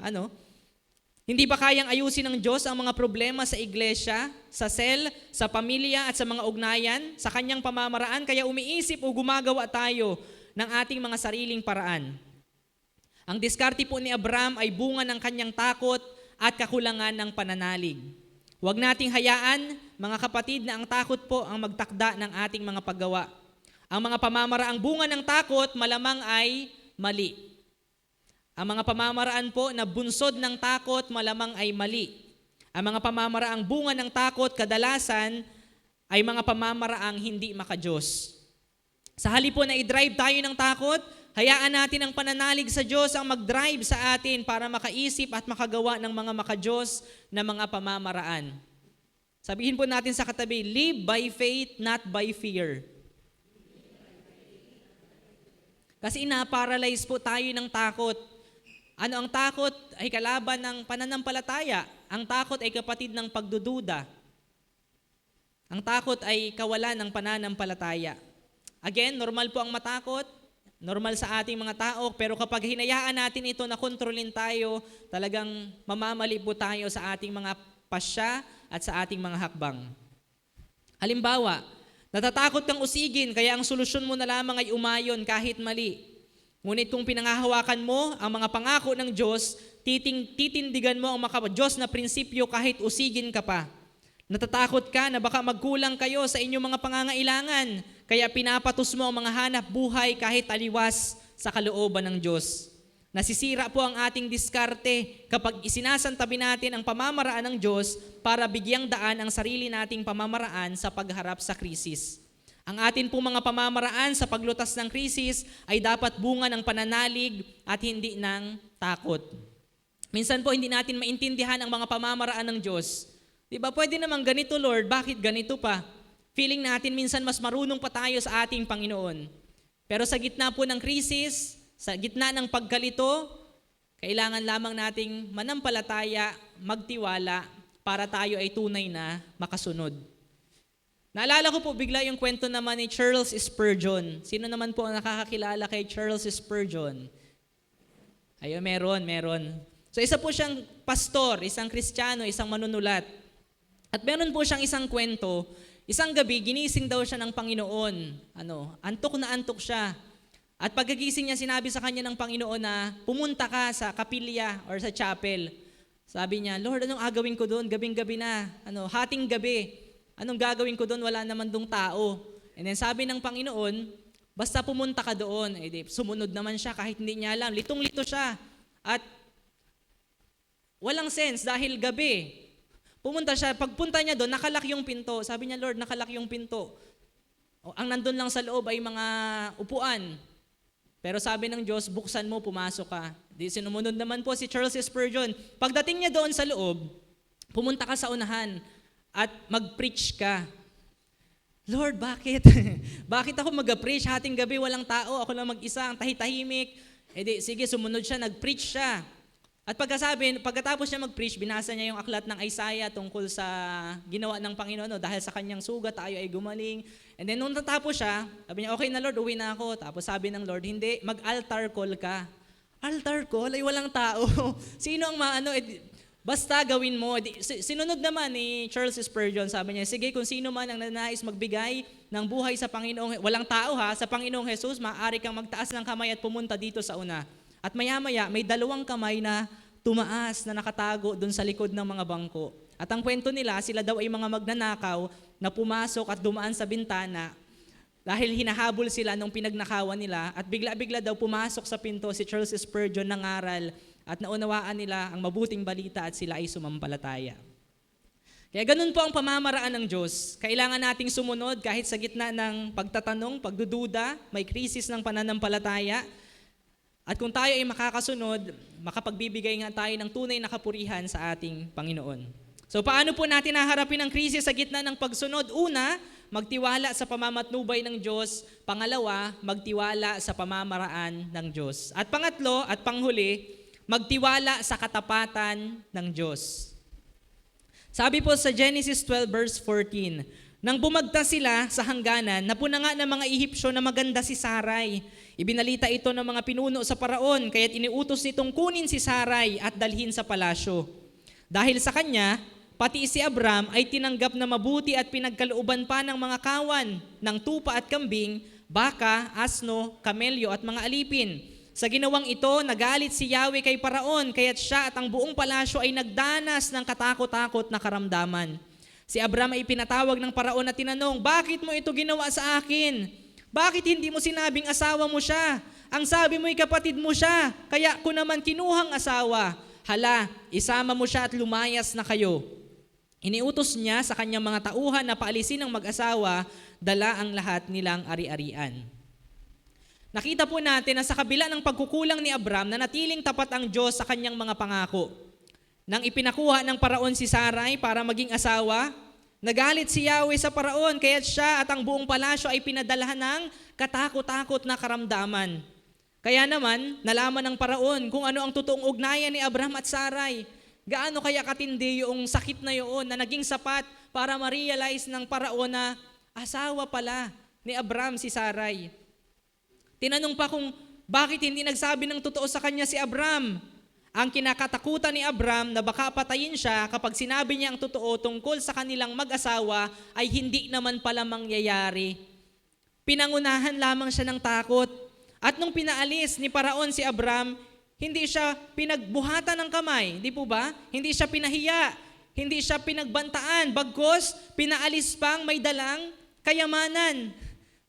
Speaker 1: Hindi ba kayang ayusin ng Diyos ang mga problema sa iglesia, sa cell, sa pamilya at sa mga ugnayan, sa kanyang pamamaraan, kaya umiisip o gumagawa tayo ng ating mga sariling paraan? Ang diskarte po ni Abraham ay bunga ng kanyang takot at kakulangan ng pananalig. Huwag nating hayaan, mga kapatid, na ang takot po ang magtakda ng ating mga paggawa. Ang mga pamamaraang bunga ng takot malamang ay mali. Ang mga pamamaraan po na bunsod ng takot malamang ay mali. Ang mga pamamaraang bunga ng takot kadalasan ay mga pamamaraang hindi maka-Diyos. Sa halip po na i-drive tayo ng takot, hayaan natin ang pananalig sa Diyos ang mag-drive sa atin para makaisip at makagawa ng mga maka-Diyos na mga pamamaraan. Sabihin po natin sa katabi, live by faith, not by fear. Kasi na-paralyze po tayo ng takot. Ano ang takot? Ay kalaban ng pananampalataya. Ang takot ay kapatid ng pagdududa. Ang takot ay kawalan ng pananampalataya. Again, normal po ang matakot. Normal sa ating mga tao. Pero kapag hinayaan natin ito na kontrolin tayo, talagang mamamali po tayo sa ating mga pasya at sa ating mga hakbang. Halimbawa, natatakot kang usigin, kaya ang solusyon mo na lamang ay umayon kahit mali. Ngunit kung pinangahawakan mo ang mga pangako ng Diyos, titindigan mo ang mga Diyos na prinsipyo kahit usigin ka pa. Natatakot ka na baka magkulang kayo sa inyong mga pangangailangan, kaya pinapatos mo ang mga hanap buhay kahit aliwas sa kalooban ng Diyos. Nasisira po ang ating diskarte kapag isinasantabi natin ang pamamaraan ng Diyos para bigyang daan ang sarili nating pamamaraan sa pagharap sa krisis. Ang atin pong mga pamamaraan sa paglutas ng krisis ay dapat bunga ng pananalig at hindi ng takot. Minsan po hindi natin maintindihan ang mga pamamaraan ng Diyos. Di ba pwede naman ganito, Lord, bakit ganito pa? Feeling natin minsan mas marunong pa tayo sa ating Panginoon. Pero sa gitna po ng krisis, sa gitna ng pagkalito, kailangan lamang nating manampalataya, magtiwala para tayo ay tunay na makasunod. Naalala ko po bigla yung kwento naman ni Charles Spurgeon. Sino naman po ang nakakakilala kay Charles Spurgeon? Ayun, meron. So isa po siyang pastor, isang Kristiyano, isang manunulat. At meron po siyang isang kwento. Isang gabi, ginising daw siya ng Panginoon. Antok na antok siya. At pagkagising niya, sinabi sa kanya ng Panginoon na pumunta ka sa kapilya or sa chapel. Sabi niya, Lord, anong agawin ko doon? Gabing-gabi na. Hating gabi. Anong gagawin ko doon? Wala naman dong tao. And then sabi ng Panginoon, basta pumunta ka doon. Sumunod naman siya kahit hindi niya alam. Litong-lito siya. At walang sense dahil gabi. Pumunta siya. Pagpunta niya doon, nakalak yung pinto. Sabi niya, Lord, nakalak yung pinto. Ang nandun lang sa loob ay mga upuan. Pero sabi ng Diyos, buksan mo, pumasok ka. Sinumunod naman po si Charles Spurgeon. Pagdating niya doon sa loob, pumunta ka sa unahan at mag-preach ka. Lord, bakit? Bakit ako mag-preach? Hating gabi, walang tao. Ako lang mag-isa, ang tahitahimik. Sige, sumunod siya, nag-preach siya. At pagkatapos niya mag-preach, binasa niya yung aklat ng Isaiah tungkol sa ginawa ng Panginoon. Dahil sa kanyang sugat, tayo ay gumaling. And then nung natapos siya, sabi niya, okay na Lord, uwi na ako. Tapos sabi ng Lord, hindi, mag-altar call ka. Altar call? Ay walang tao. Sino ang basta gawin mo. Sinunod naman ni Charles Spurgeon, sabi niya, sige, kung sino man ang nanais magbigay ng buhay sa Panginoong, walang tao sa Panginoong Jesus, maaari kang magtaas ng kamay at pumunta dito sa una. At maya-maya, may 2 kamay na tumaas na nakatago doon sa likod ng mga bangko. At ang kwento nila, sila daw ay mga magnanakaw na pumasok at dumaan sa bintana dahil hinahabol sila nung pinagnakawan nila at bigla-bigla daw pumasok sa pinto si Charles Spurgeon ng aral at naunawaan nila ang mabuting balita at sila ay sumampalataya. Kaya ganun po ang pamamaraan ng Diyos. Kailangan nating sumunod kahit sa gitna ng pagtatanong, pagdududa, may krisis ng pananampalataya. At kung tayo ay makakasunod, makapagbibigay nga tayo ng tunay na kapurihan sa ating Panginoon. So paano po natin haharapin ang krisis sa gitna ng pagsunod? Una, magtiwala sa pamamatnubay ng Diyos. Pangalawa, magtiwala sa pamamaraan ng Diyos. At pangatlo at panghuli, magtiwala sa katapatan ng Diyos. Sabi po sa Genesis 12 verse 14, nang bumagtas sila sa hangganan, napuna nga ng mga Ehipsyo na maganda si Sarai. Ibinalita ito ng mga pinuno sa Paraon, kaya't iniutos nitong kunin si Sarai at dalhin sa palasyo. Dahil sa kanya, pati si Abram ay tinanggap na mabuti at pinagkalooban pa ng mga kawan ng tupa at kambing, baka, asno, kamelyo at mga alipin. Sa ginawang ito, nagalit si Yahweh kay Paraon, kaya't siya at ang buong palasyo ay nagdanas ng katakot-takot na karamdaman. Si Abram ay pinatawag ng Paraon at tinanong, bakit mo ito ginawa sa akin? Bakit hindi mo sinabing asawa mo siya? Ang sabi mo'y kapatid mo siya, kaya ko naman kinuhang asawa. Hala, isama mo siya at lumayas na kayo. Iniutos niya sa kanyang mga tauhan na paalisin ng mag-asawa, dala ang lahat nilang ari-arian. Nakita po natin na sa kabila ng pagkukulang ni Abram, na natiling tapat ang Diyos sa kanyang mga pangako. Nang ipinakuha ng Paraon si Sarai para maging asawa, nagalit si Yahweh sa Paraon, kaya't siya at ang buong palasyo ay pinadalahan ng katakot-takot na karamdaman. Kaya naman, nalaman ng Paraon kung ano ang totoong ugnayan ni Abram at Sarai. Gaano kaya katindi yung sakit na yun na naging sapat para ma-realize ng Paraon na asawa pala ni Abram si Sarai. Tinanong pa kung bakit hindi nagsabi ng totoo sa kanya si Abram. Ang kinakatakutan ni Abram na baka patayin siya kapag sinabi niya ang totoo tungkol sa kanilang mag-asawa ay hindi naman pala mangyayari. Pinangunahan lamang siya ng takot. At nung pinaalis ni Paraon si Abram, hindi siya pinagbuhatan ng kamay, di po ba? Hindi siya pinahiya, hindi siya pinagbantaan, bagkos pinaalis pang may dalang kayamanan.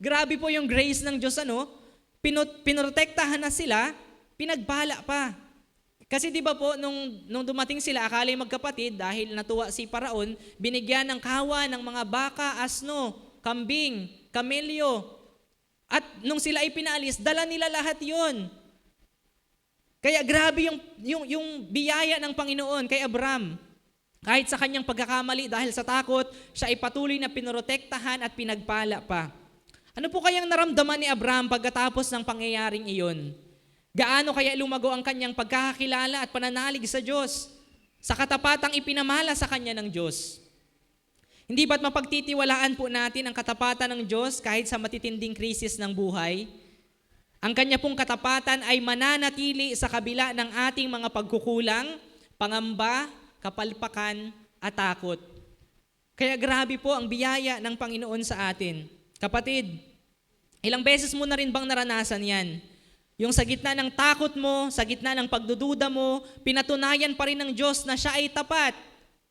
Speaker 1: Grabe po yung grace ng Diyos, ano? Pinoprotektahan na sila, pinagbala pa. Kasi di ba po, nung dumating sila, akala magkapatid, dahil natuwa si Paraon, binigyan ng kawan ng mga baka, asno, kambing, kamelyo. At nung sila ay pinaalis, dala nila lahat yon. Kaya grabe yung biyaya ng Panginoon kay Abram. Kahit sa kanyang pagkakamali dahil sa takot, siya ay patuloy na pinrotektahan at pinagpala pa. Ano po kayang naramdaman ni Abram pagkatapos ng pangyayaring iyon? Gaano kaya lumago ang kanyang pagkakakilala at pananalig sa Diyos? Sa katapatang ipinamala sa kanya ng Diyos. Hindi ba't mapagtitiwalaan po natin ang katapatan ng Diyos kahit sa matitinding krisis ng buhay? Ang kanya pong katapatan ay mananatili sa kabila ng ating mga pagkukulang, pangamba, kapalpakan, at takot. Kaya grabe po ang biyaya ng Panginoon sa atin. Kapatid, ilang beses mo na rin bang naranasan yan? Yung sa gitna ng takot mo, sa gitna ng pagdududa mo, pinatunayan pa rin ng Diyos na siya ay tapat.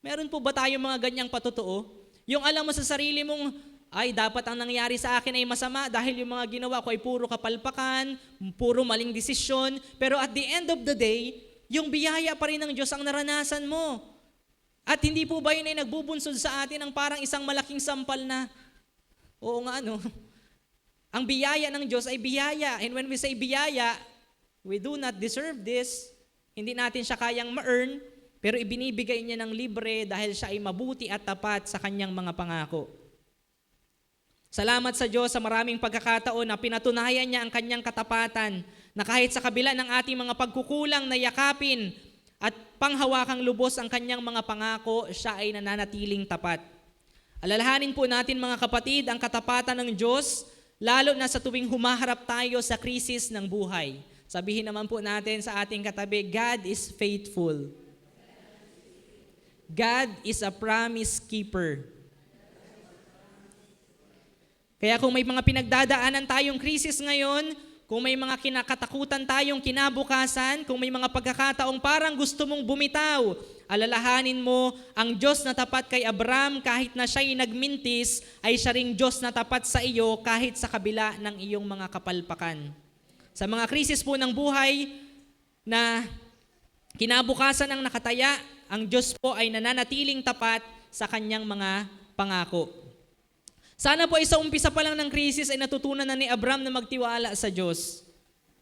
Speaker 1: Meron po ba tayong mga ganyang patotoo? Yung alam mo sa sarili mong, ay dapat ang nangyari sa akin ay masama dahil yung mga ginawa ko ay puro kapalpakan, puro maling desisyon, pero at the end of the day, yung biyaya pa rin ng Diyos ang naranasan mo. At hindi po ba yun ay nagbubunsod sa atin ang parang isang malaking sampal na, oo nga ano, ang biyaya ng Diyos ay biyaya. And when we say biyaya, we do not deserve this. Hindi natin siya kayang ma-earn, pero ibinibigay niya ng libre dahil siya ay mabuti at tapat sa kanyang mga pangako. Salamat sa Diyos sa maraming pagkakataon na pinatunayan niya ang kanyang katapatan na kahit sa kabila ng ating mga pagkukulang na yakapin at panghawakang lubos ang kanyang mga pangako, siya ay nananatiling tapat. Alalahanin po natin mga kapatid ang katapatan ng Diyos, lalo na sa tuwing humaharap tayo sa krisis ng buhay. Sabihin naman po natin sa ating katabi, God is faithful. God is a promise keeper. Kaya kung may mga pinagdadaanan tayong krisis ngayon, kung may mga kinakatakutan tayong kinabukasan, kung may mga pagkakataong parang gusto mong bumitaw, alalahanin mo, ang Diyos na tapat kay Abram kahit na siya'y nagmintis, ay siya ring Diyos na tapat sa iyo kahit sa kabila ng iyong mga kapalpakan. Sa mga krisis po ng buhay na kinabukasan ang nakataya, ang Diyos po ay nananatiling tapat sa kanyang mga pangako. Sana po sa umpisa pa lang ng krisis ay natutunan na ni Abram na magtiwala sa Diyos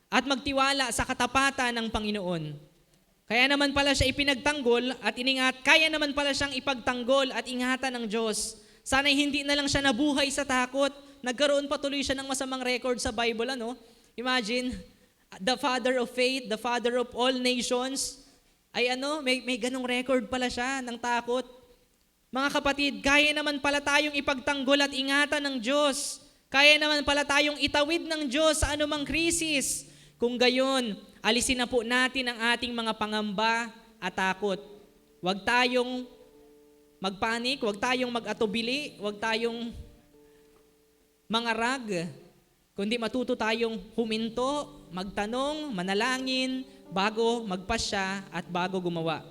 Speaker 1: at magtiwala sa katapatan ng Panginoon. Kaya naman pala siya ipinagtanggol at iningat, kaya naman pala siyang ipagtanggol at ingatan ng Diyos. Sana hindi na lang siya nabuhay sa takot. Nagkaroon patuloy siya ng masamang record sa Bible, ano? Imagine, the father of faith, the father of all nations, ay may ganong record pala siya ng takot. Mga kapatid, kaya naman pala tayong ipagtanggol at ingatan ng Diyos. Kaya naman pala tayong itawid ng Diyos sa anumang krisis. Kung gayon, alisin na po natin ang ating mga pangamba at takot. Huwag tayong magpanik, huwag tayong mag-atubili, huwag tayong mangarag, kundi matuto tayong huminto, magtanong, manalangin, bago magpasya at bago gumawa.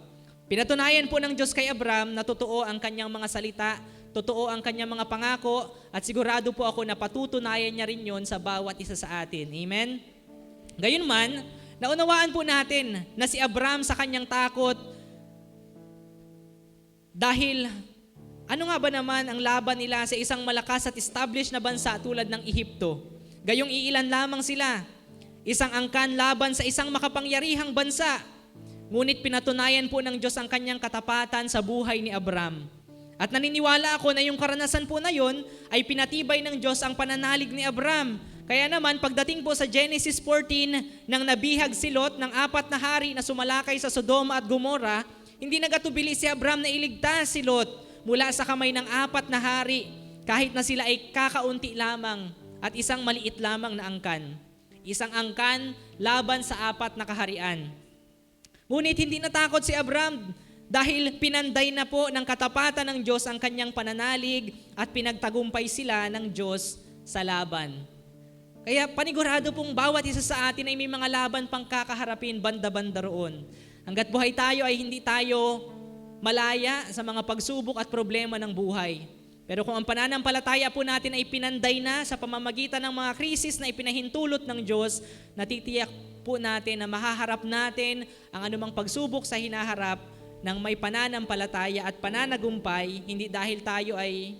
Speaker 1: Pinatunayan po ng Diyos kay Abram na totoo ang kanyang mga salita, totoo ang kanyang mga pangako, at sigurado po ako na patutunayan niya rin yon sa bawat isa sa atin. Amen? Gayunman, naunawaan po natin na si Abram sa kanyang takot, dahil ano nga ba naman ang laban nila sa isang malakas at established na bansa tulad ng Ehipto? Gayong iilan lamang sila. Isang angkan laban sa isang makapangyarihang bansa. Ngunit pinatunayan po ng Diyos ang kanyang katapatan sa buhay ni Abram. At naniniwala ako na yung karanasan po na yon ay pinatibay ng Diyos ang pananalig ni Abram. Kaya naman pagdating po sa Genesis 14, nang nabihag si Lot ng 4 na hari na sumalakay sa Sodoma at Gomora, hindi nagatubili si Abram na iligtas si Lot mula sa kamay ng 4 na hari, kahit na sila ay kakaunti lamang at isang maliit lamang na angkan. Isang angkan laban sa 4 na kaharian. Ngunit hindi natakot si Abram dahil pinanday na po ng katapatan ng Diyos ang kanyang pananalig at pinagtagumpay sila ng Diyos sa laban. Kaya panigurado pong bawat isa sa atin ay may mga laban pang kakaharapin banda-banda roon. Hanggat buhay tayo ay hindi tayo malaya sa mga pagsubok at problema ng buhay. Pero kung ang pananampalataya po natin ay pinanday na sa pamamagitan ng mga krisis na ipinahintulot ng Diyos, natitiyak po natin na mahaharap natin ang anumang pagsubok sa hinaharap ng may pananampalataya at pananagumpay, hindi dahil tayo ay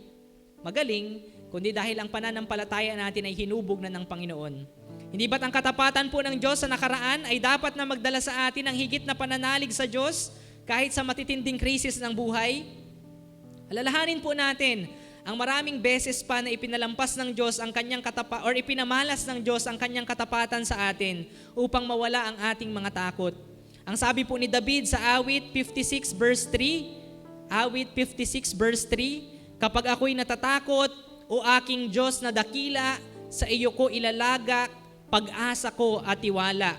Speaker 1: magaling, kundi dahil ang pananampalataya natin ay hinubog na ng Panginoon. Hindi ba't ang katapatan po ng Diyos sa nakaraan ay dapat na magdala sa atin ng higit na pananalig sa Diyos kahit sa matitinding krisis ng buhay? Alalahanin po natin ang maraming beses pa na ipinalampas ng Diyos ang kanyang ipinamalas ng Diyos ang kanyang katapatan sa atin upang mawala ang ating mga takot. Ang sabi po ni David sa Awit 56 verse 3, Awit 56 verse 3, kapag ako'y natatakot, o aking Diyos na dakila, sa iyo ko ilalagak pag-asa ko at tiwala.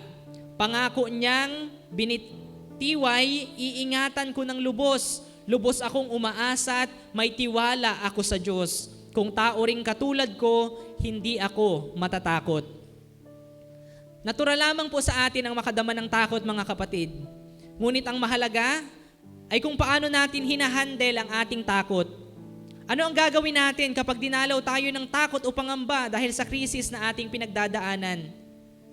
Speaker 1: Pangako niyang binitiway, iingatan ko ng lubos. Lubos akong umaasa at may tiwala ako sa Diyos. Kung tao ring katulad ko, hindi ako matatakot. Natural lamang po sa atin ang makadama ng takot, mga kapatid. Ngunit ang mahalaga ay kung paano natin hinahandle ang ating takot. Ano ang gagawin natin kapag dinalaw tayo ng takot o pangamba dahil sa krisis na ating pinagdadaanan?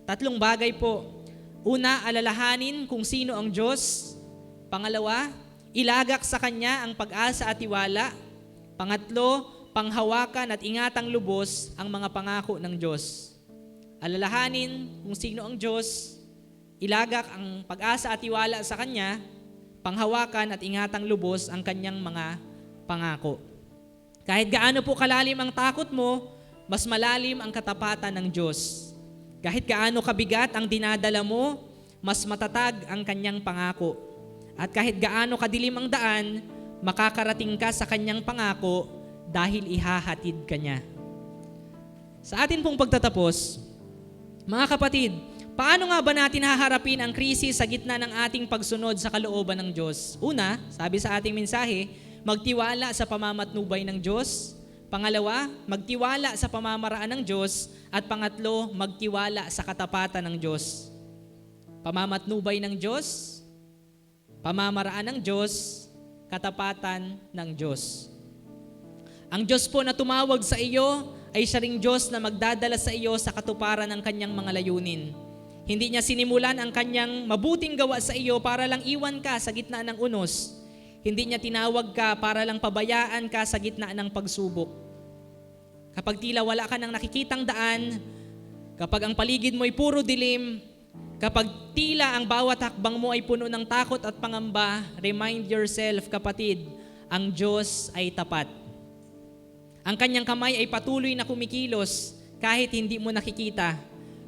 Speaker 1: 3 bagay po. Una, alalahanin kung sino ang Diyos. Pangalawa, ilagak sa Kanya ang pag-asa at tiwala. Pangatlo, panghawakan at ingatang lubos ang mga pangako ng Diyos. Alalahanin kung sino ang Diyos, ilagak ang pag-asa at tiwala sa Kanya, panghawakan at ingatang lubos ang Kanyang mga pangako. Kahit gaano po kalalim ang takot mo, mas malalim ang katapatan ng Diyos. Kahit gaano kabigat ang dinadala mo, mas matatag ang Kanyang pangako. At kahit gaano kadilim ang daan, makakarating ka sa Kanyang pangako dahil ihahatid ka niya. Sa atin pong pagtatapos, mga kapatid, paano nga ba natin haharapin ang krisis sa gitna ng ating pagsunod sa kalooban ng Diyos? Una, sabi sa ating mensahe, magtiwala sa pamamatnubay ng Diyos. Pangalawa, magtiwala sa pamamaraan ng Diyos. At pangatlo, magtiwala sa katapatan ng Diyos. Pamamatnubay ng Diyos, pamamaraan ng Diyos, katapatan ng Diyos. Ang Diyos po na tumawag sa iyo ay siya ring Diyos na magdadala sa iyo sa katuparan ng Kanyang mga layunin. Hindi niya sinimulan ang Kanyang mabuting gawa sa iyo para lang iwan ka sa gitna ng unos. Hindi niya tinawag ka para lang pabayaan ka sa gitna ng pagsubok. Kapag tila wala ka nang nakikitang daan, kapag ang paligid mo ay puro dilim, kapag tila ang bawat hakbang mo ay puno ng takot at pangamba, remind yourself, kapatid, ang Diyos ay tapat. Ang Kanyang kamay ay patuloy na kumikilos kahit hindi mo nakikita.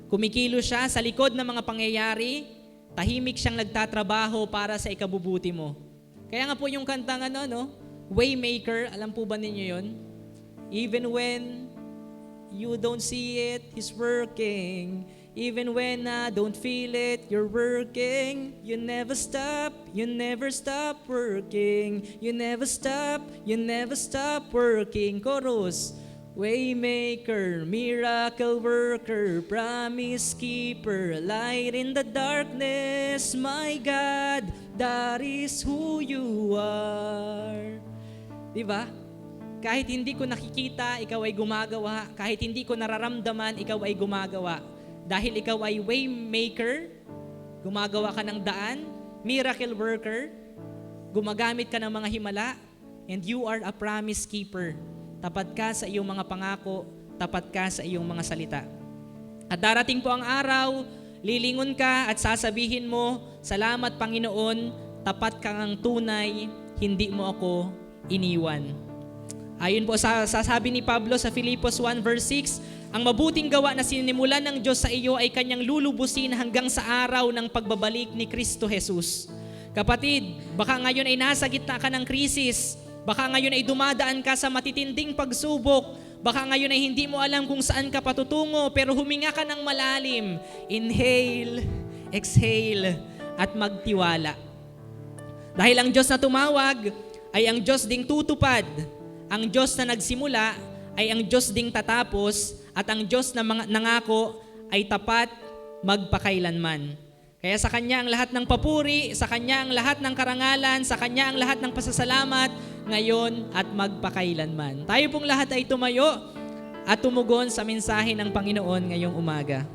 Speaker 1: Kumikilos siya sa likod ng mga pangyayari, tahimik siyang nagtatrabaho para sa ikabubuti mo. Kaya nga po yung kantang Waymaker, alam po ba ninyo yun? Even when you don't see it, He's working. Even when I don't feel it, you're working. You never stop working. You never stop working. Chorus. Waymaker, miracle worker, promise keeper, light in the darkness, my God, that is who you are. Diba? Kahit hindi ko nakikita, ikaw ay gumagawa. Kahit hindi ko nararamdaman, ikaw ay gumagawa. Dahil ikaw ay waymaker, gumagawa ka ng daan, miracle worker, gumagamit ka ng mga himala, and you are a promise keeper. Tapat ka sa iyong mga pangako, tapat ka sa iyong mga salita. At darating po ang araw, lilingon ka at sasabihin mo, salamat Panginoon, tapat kang ang tunay, hindi mo ako iniwan. Ayon po sa sabi ni Pablo sa Filipos 1 verse 6, ang mabuting gawa na sinimulan ng Diyos sa iyo ay kanyang lulubusin hanggang sa araw ng pagbabalik ni Kristo Jesus. Kapatid, baka ngayon ay nasa gitna ka ng krisis, baka ngayon ay dumadaan ka sa matitinding pagsubok, baka ngayon ay hindi mo alam kung saan ka patutungo, pero huminga ka ng malalim, inhale, exhale, at magtiwala. Dahil ang Diyos na tumawag ay ang Diyos ding tutupad. Ang Diyos na nagsimula ay ang Diyos ding tatapos, at ang Diyos na nangako ay tapat magpakailanman. Kaya sa Kanya ang lahat ng papuri, sa Kanya ang lahat ng karangalan, sa Kanya ang lahat ng pasasalamat, ngayon at magpakailanman. Tayo pong lahat ay tumayo at tumugon sa mensahe ng Panginoon ngayong umaga.